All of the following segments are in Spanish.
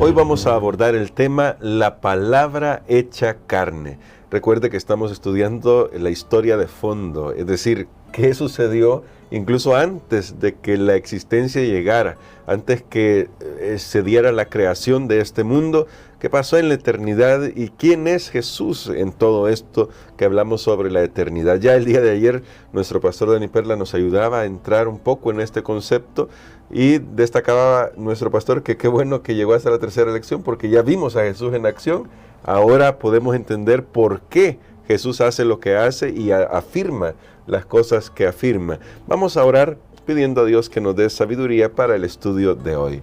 Hoy vamos a abordar el tema la palabra hecha carne. Recuerde que estamos estudiando la historia de fondo, es decir, qué sucedió incluso antes de que la existencia llegara, antes que se diera la creación de este mundo, qué pasó en la eternidad y quién es Jesús en todo esto que hablamos sobre la eternidad. Ya el día de ayer nuestro pastor Dani Perla nos ayudaba a entrar un poco en este concepto y destacaba nuestro pastor que qué bueno que llegó hasta la tercera lección porque ya vimos a Jesús en acción. Ahora podemos entender por qué Jesús hace lo que hace y afirma las cosas que afirma. Vamos a orar pidiendo a Dios que nos dé sabiduría para el estudio de hoy.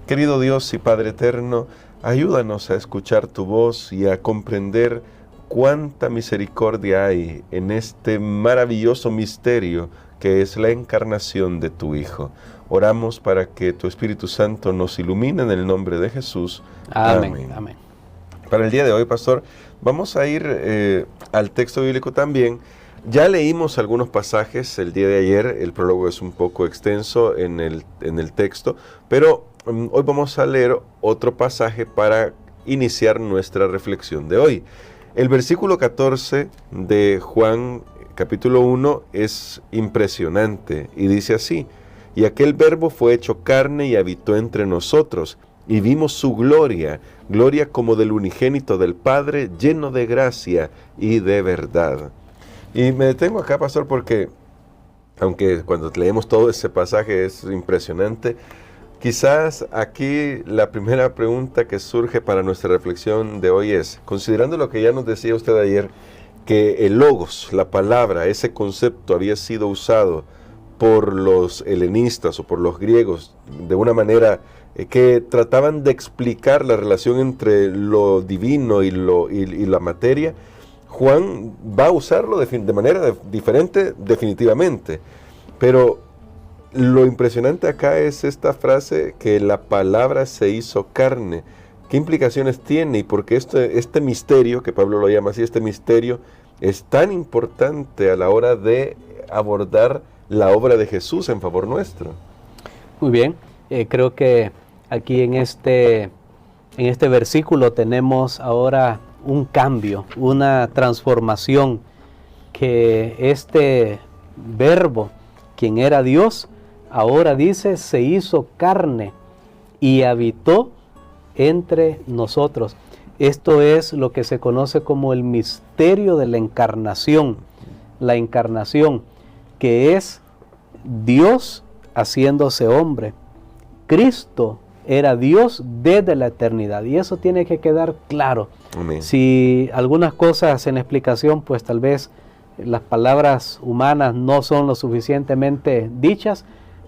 Querido Dios y Padre eterno, ayúdanos a escuchar tu voz y a comprender cuánta misericordia hay en este maravilloso misterio que es la encarnación de tu Hijo. Oramos para que tu Espíritu Santo nos ilumine en el nombre de Jesús. Amén. Amén. Para el día de hoy, pastor, vamos a ir al texto bíblico también. Ya leímos algunos pasajes el día de ayer, el prólogo es un poco extenso en el texto, pero hoy vamos a leer otro pasaje para iniciar nuestra reflexión de hoy. El versículo 14 de Juan capítulo 1 es impresionante y dice así: y aquel verbo fue hecho carne y habitó entre nosotros, y vimos su gloria, gloria como del unigénito del Padre, lleno de gracia y de verdad. Y me detengo acá, pastor, porque aunque cuando leemos todo ese pasaje es impresionante, quizás aquí la primera pregunta que surge para nuestra reflexión de hoy es, considerando lo que ya nos decía usted ayer, que el logos, la palabra, ese concepto había sido usado por los helenistas o por los griegos de una manera que trataban de explicar la relación entre lo divino y la materia, Juan va a usarlo de manera diferente definitivamente, pero lo impresionante acá es esta frase que la palabra se hizo carne. ¿Qué implicaciones tiene? Y por qué este misterio, que Pablo lo llama así, este misterio es tan importante a la hora de abordar la obra de Jesús en favor nuestro. Muy bien, creo que aquí en este versículo tenemos ahora un cambio, una transformación, que este verbo, quien era Dios, ahora dice, se hizo carne y habitó entre nosotros. Esto es lo que se conoce como el misterio de la encarnación, que es Dios haciéndose hombre. Cristo era Dios desde la eternidad y eso tiene que quedar claro. Amén. Si algunas cosas en explicación, pues tal vez las palabras humanas no son lo suficientemente dichas,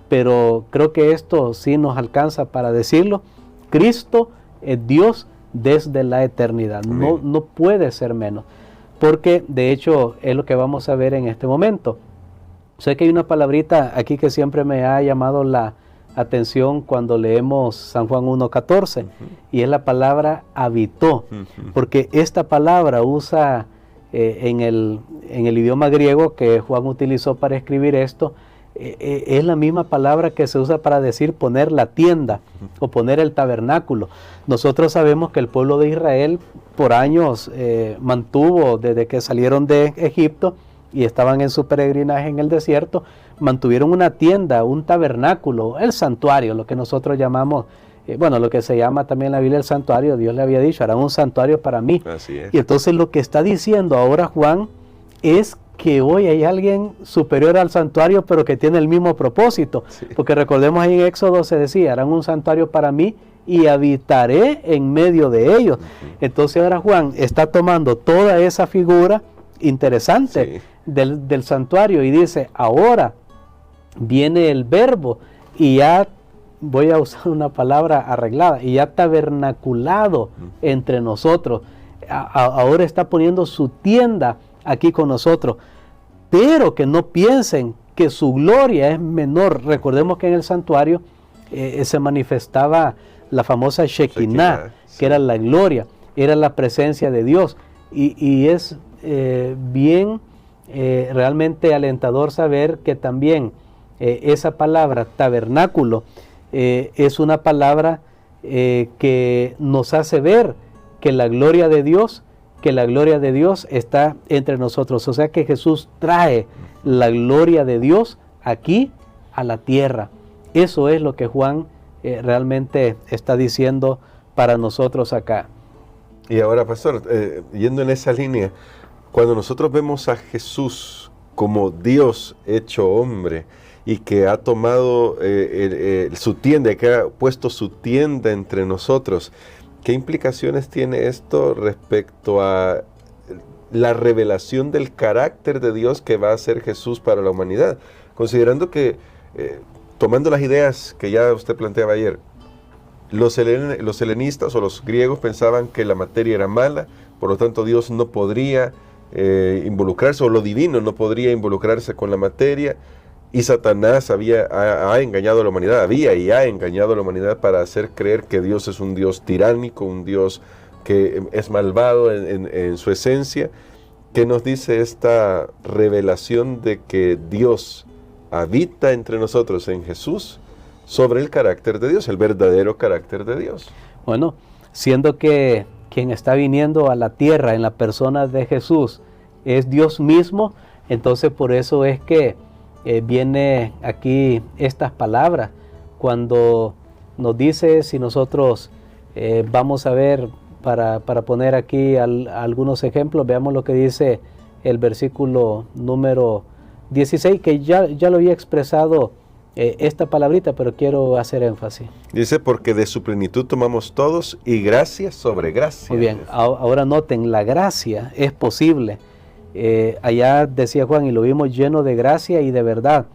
pero creo que esto sí nos alcanza para decirlo. Cristo es Dios desde la eternidad, no puede ser menos, porque de hecho es lo que vamos a ver en este momento. Sé que hay una palabrita aquí que siempre me ha llamado la atención cuando leemos San Juan 1:14, y es la palabra habitó, porque esta palabra usa en el idioma griego que Juan utilizó para escribir esto, es la misma palabra que se usa para decir poner la tienda o poner el tabernáculo. Nosotros sabemos que el pueblo de Israel por años mantuvo, desde que salieron de Egipto y estaban en su peregrinaje en el desierto, mantuvieron una tienda, un tabernáculo, el santuario, lo que nosotros llamamos, lo que se llama también en la Biblia el santuario. Dios le había dicho, harán un santuario para mí. Así es. Y entonces lo que está diciendo ahora Juan es que hoy hay alguien superior al santuario, pero que tiene el mismo propósito. Sí. Porque recordemos ahí en Éxodo se decía, harán un santuario para mí y habitaré en medio de ellos. Entonces ahora Juan está tomando toda esa figura interesante del santuario y dice, ahora viene el verbo y ya, voy a usar una palabra arreglada, y ya tabernaculado entre nosotros. Ahora está poniendo su tienda aquí con nosotros, pero que no piensen que su gloria es menor. Recordemos que en el santuario se manifestaba la famosa Shekinah, que era la gloria, era la presencia de Dios, y es bien realmente alentador saber que también esa palabra tabernáculo es una palabra que nos hace ver que la gloria de Dios está entre nosotros. O sea que Jesús trae la gloria de Dios aquí a la tierra. Eso es lo que Juan realmente está diciendo para nosotros acá. Y ahora, pastor, yendo en esa línea, cuando nosotros vemos a Jesús como Dios hecho hombre y que ha tomado su tienda, que ha puesto su tienda entre nosotros, ¿qué implicaciones tiene esto respecto a la revelación del carácter de Dios que va a ser Jesús para la humanidad? Considerando que, tomando las ideas que ya usted planteaba ayer, los helenistas o los griegos pensaban que la materia era mala, por lo tanto Dios no podría involucrarse, o lo divino no podría involucrarse con la materia, y Satanás ha engañado a la humanidad, y ha engañado a la humanidad para hacer creer que Dios es un Dios tiránico, un Dios que es malvado en su esencia. ¿Qué nos dice esta revelación de que Dios habita entre nosotros en Jesús sobre el carácter de Dios, el verdadero carácter de Dios? Bueno, siendo que quien está viniendo a la tierra en la persona de Jesús es Dios mismo, entonces por eso es que viene aquí estas palabras, cuando nos dice, si nosotros vamos a ver, para poner aquí algunos ejemplos, veamos lo que dice el versículo número 16, que ya lo había expresado esta palabrita, pero quiero hacer énfasis. Dice, porque de su plenitud tomamos todos y gracia sobre gracia. Muy bien, ahora noten, la gracia es posible. Allá decía Juan, y lo vimos lleno de gracia y de verdad,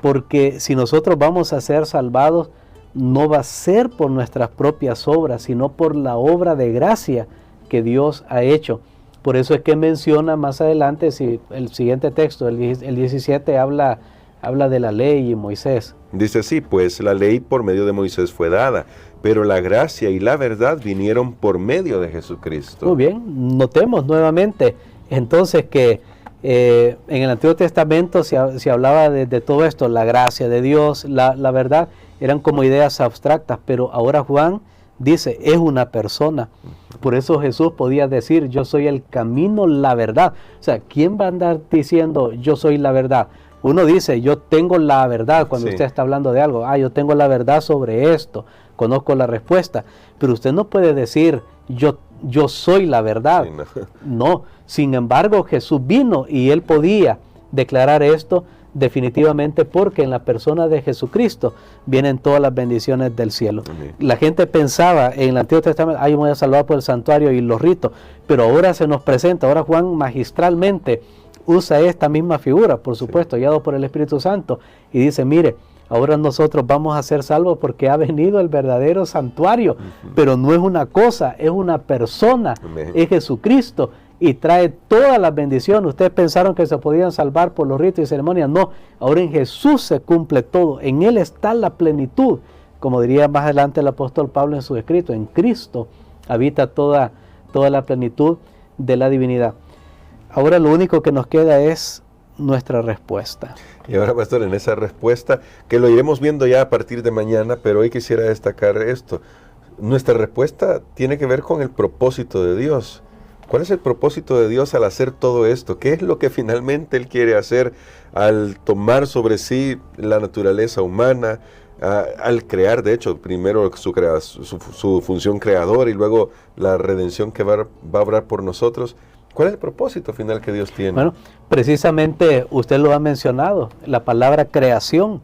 porque si nosotros vamos a ser salvados, no va a ser por nuestras propias obras, sino por la obra de gracia que Dios ha hecho. Por eso es que menciona más adelante, si el siguiente texto, el 17, habla de la ley y Moisés. Dice así, pues la ley por medio de Moisés fue dada, pero la gracia y la verdad vinieron por medio de Jesucristo. Muy bien, notemos nuevamente entonces que en el Antiguo Testamento se hablaba de todo esto, la gracia de Dios, la verdad, eran como ideas abstractas, pero ahora Juan dice, es una persona. Por eso Jesús podía decir, yo soy el camino, la verdad. O sea, ¿quién va a andar diciendo, yo soy la verdad? Uno dice, yo tengo la verdad cuando usted está hablando de algo. Yo tengo la verdad sobre esto, conozco la respuesta. Pero usted no puede decir, yo soy la verdad. Sí, no, sin embargo, Jesús vino y Él podía declarar esto definitivamente, porque en la persona de Jesucristo vienen todas las bendiciones del cielo. Amén. La gente pensaba en el Antiguo Testamento, yo me voy a salvar por el santuario y los ritos, pero ahora se nos presenta, ahora Juan magistralmente usa esta misma figura, por supuesto, guiado por el Espíritu Santo, y dice, mire, ahora nosotros vamos a ser salvos porque ha venido el verdadero santuario, pero no es una cosa, es una persona, Amén. Es Jesucristo, y trae todas las bendiciones. Ustedes pensaron que se podían salvar por los ritos y ceremonias, no, ahora en Jesús se cumple todo, en Él está la plenitud, como diría más adelante el apóstol Pablo en su escrito, en Cristo habita toda la plenitud de la divinidad. Ahora lo único que nos queda es nuestra respuesta. Y ahora, pastor, en esa respuesta, que lo iremos viendo ya a partir de mañana, pero hoy quisiera destacar esto. Nuestra respuesta tiene que ver con el propósito de Dios. ¿Cuál es el propósito de Dios al hacer todo esto? ¿Qué es lo que finalmente Él quiere hacer al tomar sobre sí la naturaleza humana, al crear, de hecho, primero su función creadora y luego la redención que va a obrar por nosotros? ¿Cuál es el propósito final que Dios tiene? Bueno, precisamente usted lo ha mencionado, la palabra creación.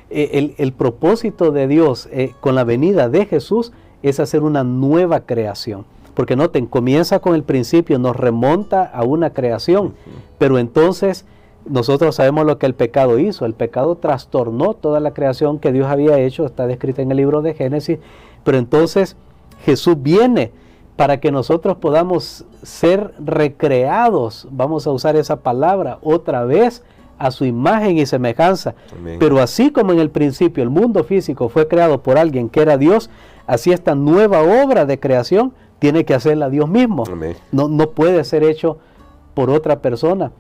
El propósito de Dios con la venida de Jesús es hacer una nueva creación. Porque noten, comienza con el principio, nos remonta a una creación, pero entonces nosotros sabemos lo que el pecado hizo. El pecado trastornó toda la creación que Dios había hecho, está descrita en el libro de Génesis, pero entonces Jesús viene para que nosotros podamos ser recreados, vamos a usar esa palabra, otra vez a su imagen y semejanza. Amén. Pero así como en el principio el mundo físico fue creado por alguien que era Dios, así esta nueva obra de creación tiene que hacerla Dios mismo. No puede ser hecho por otra persona.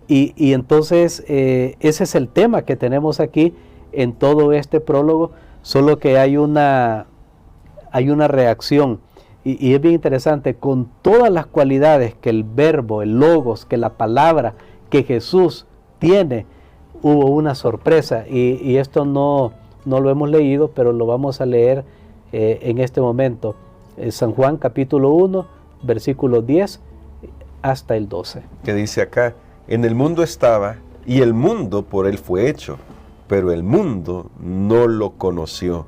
Y entonces ese es el tema que tenemos aquí en todo este prólogo, solo que hay una hay una reacción. Y es bien interesante, con todas las cualidades que el verbo, el logos, que la palabra, que Jesús tiene, hubo una sorpresa. Y esto no lo hemos leído, pero lo vamos a leer en este momento. San Juan capítulo 1, versículo 10 hasta el 12. Que dice acá, en el mundo estaba, y el mundo por él fue hecho, pero el mundo no lo conoció.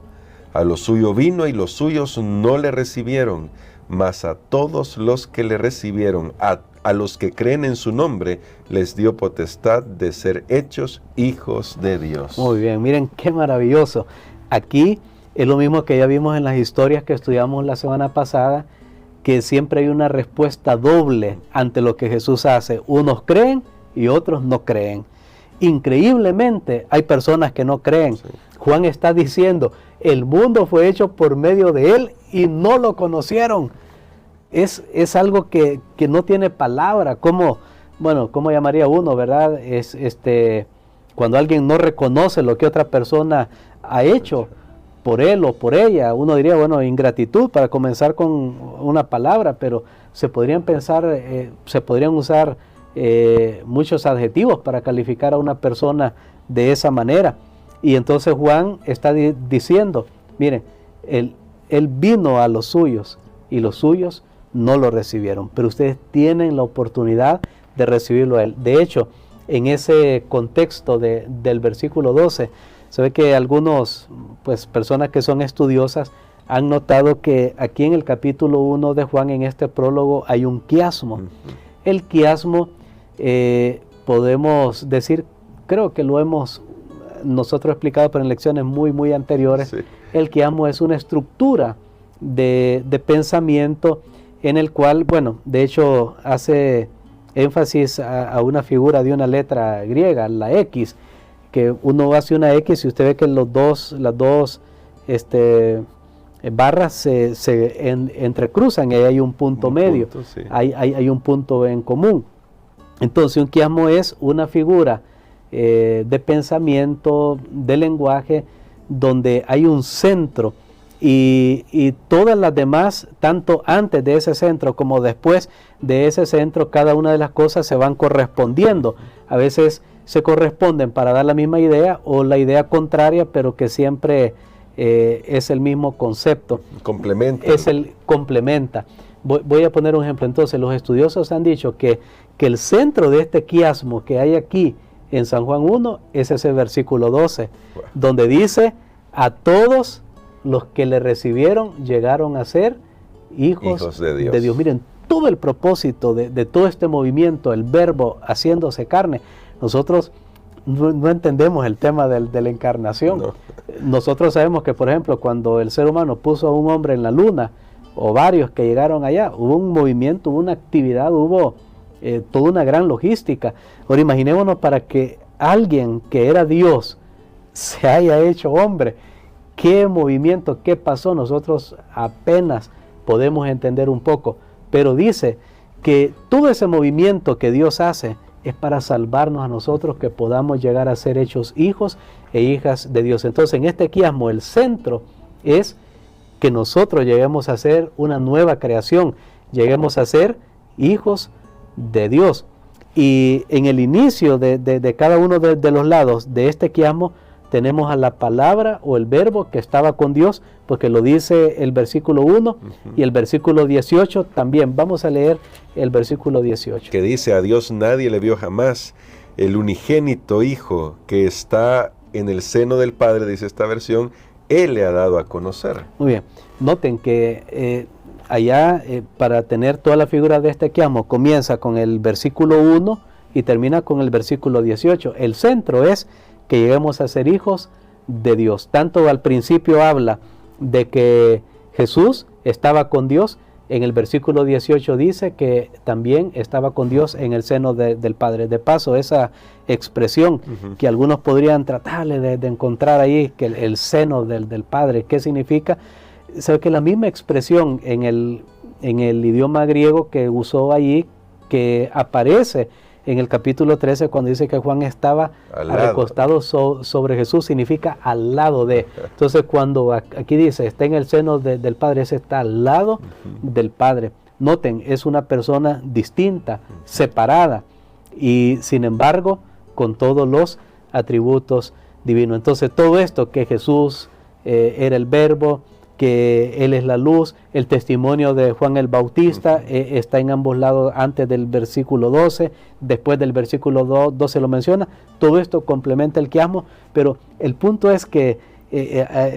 A lo suyo vino y los suyos no le recibieron, mas a todos los que le recibieron, a los que creen en su nombre, les dio potestad de ser hechos hijos de Dios. Muy bien, miren qué maravilloso. Aquí es lo mismo que ya vimos en las historias que estudiamos la semana pasada, que siempre hay una respuesta doble ante lo que Jesús hace. Unos creen y otros no creen. Increíblemente hay personas que no creen. Sí. Juan está diciendo, el mundo fue hecho por medio de él y no lo conocieron. Es algo que no tiene palabra. ¿Cómo llamaría uno, verdad? Cuando alguien no reconoce lo que otra persona ha hecho por él o por ella, uno diría, ingratitud para comenzar con una palabra, pero se podrían usar muchos adjetivos para calificar a una persona de esa manera. Y entonces Juan está diciendo, miren, él vino a los suyos y los suyos no lo recibieron, pero ustedes tienen la oportunidad de recibirlo a él. De hecho, en ese contexto del versículo 12, se ve que algunos, personas que son estudiosas, han notado que aquí en el capítulo 1 de Juan, en este prólogo, hay un quiasmo. El quiasmo, podemos decir, creo que lo hemos nosotros explicado, pero en lecciones muy anteriores, sí. El quiasmo es una estructura de pensamiento en el cual, de hecho, hace énfasis a una figura de una letra griega, la X, que uno hace una X y usted ve que las dos barras se entrecruzan y ahí hay un punto medio, sí. hay un punto en común. Entonces un quiasmo es una figura de pensamiento, de lenguaje, donde hay un centro y todas las demás, tanto antes de ese centro como después de ese centro, cada una de las cosas se van correspondiendo. A veces se corresponden para dar la misma idea o la idea contraria, pero que siempre es el mismo concepto. Complementa. Complementa. Voy a poner un ejemplo. Entonces, los estudiosos han dicho que el centro de este quiasmo que hay aquí en San Juan 1 es ese versículo 12, donde dice, a todos los que le recibieron llegaron a ser hijos de Dios. Miren, todo el propósito de todo este movimiento, el verbo haciéndose carne, nosotros no entendemos el tema de la encarnación. No. Nosotros sabemos que, por ejemplo, cuando el ser humano puso a un hombre en la luna, o varios que llegaron allá, hubo un movimiento, hubo una actividad, hubo toda una gran logística. Ahora imaginémonos para que alguien que era Dios se haya hecho hombre. ¿Qué movimiento, qué pasó? Nosotros apenas podemos entender un poco, pero dice que todo ese movimiento que Dios hace es para salvarnos a nosotros, que podamos llegar a ser hechos hijos e hijas de Dios. Entonces, en este quiasmo, el centro es que nosotros lleguemos a ser una nueva creación, lleguemos a ser hijos de Dios. Y en el inicio de cada uno de los lados de este quiasmo, tenemos a la palabra o el verbo que estaba con Dios, porque lo dice el versículo 1 y el versículo 18 también. Vamos a leer el versículo 18. Que dice, a Dios nadie le vio jamás, el unigénito Hijo que está en el seno del Padre, dice esta versión, Él le ha dado a conocer. Muy bien, noten que allá para tener toda la figura de este quiasmo comienza con el versículo 1 y termina con el versículo 18. El centro es que lleguemos a ser hijos de Dios. Tanto al principio habla de que Jesús estaba con Dios, en el versículo 18 dice que también estaba con Dios en el seno del Padre. De paso, esa expresión que algunos podrían tratarle de encontrar ahí, que el seno del Padre, ¿qué significa? Sabe que la misma expresión en el idioma griego que usó allí, que aparece en el capítulo 13 cuando dice que Juan estaba recostado sobre Jesús, significa al lado de. Entonces cuando aquí dice está en el seno del Padre, ese está al lado del Padre. Noten, es una persona distinta, separada, y sin embargo con todos los atributos divinos. Entonces todo esto, que Jesús era el Verbo, que Él es la luz, el testimonio de Juan el Bautista está en ambos lados, antes del versículo 12, después del versículo 12 lo menciona. Todo esto complementa el quiasmo, pero el punto es que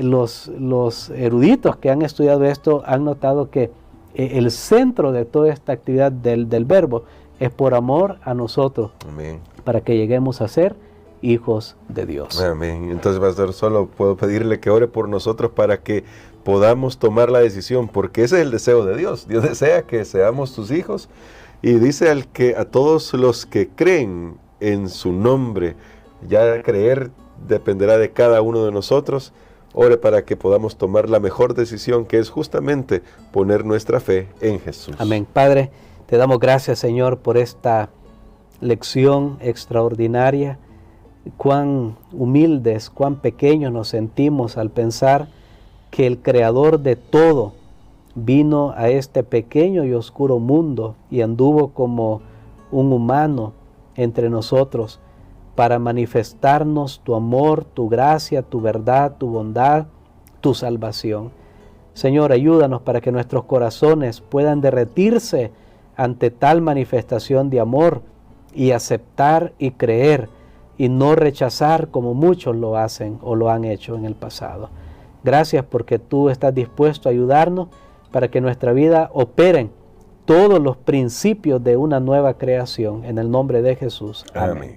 los eruditos que han estudiado esto han notado que el centro de toda esta actividad del Verbo es por amor a nosotros. Amén. Para que lleguemos a ser hijos de Dios. Amén. Entonces, pastor, solo puedo pedirle que ore por nosotros para que podamos tomar la decisión, porque ese es el deseo de Dios. Dios desea que seamos sus hijos, y dice a todos los que creen en su nombre. Ya creer dependerá de cada uno de nosotros. Ore para que podamos tomar la mejor decisión, que es justamente poner nuestra fe en Jesús. Amén. Padre, te damos gracias, Señor, por esta lección extraordinaria. Cuán humildes, cuán pequeños nos sentimos al pensar que el Creador de todo vino a este pequeño y oscuro mundo y anduvo como un humano entre nosotros para manifestarnos tu amor, tu gracia, tu verdad, tu bondad, tu salvación. Señor, ayúdanos para que nuestros corazones puedan derretirse ante tal manifestación de amor y aceptar y creer y no rechazar como muchos lo hacen o lo han hecho en el pasado. Gracias porque tú estás dispuesto a ayudarnos para que en nuestra vida operen todos los principios de una nueva creación. En el nombre de Jesús. Amén.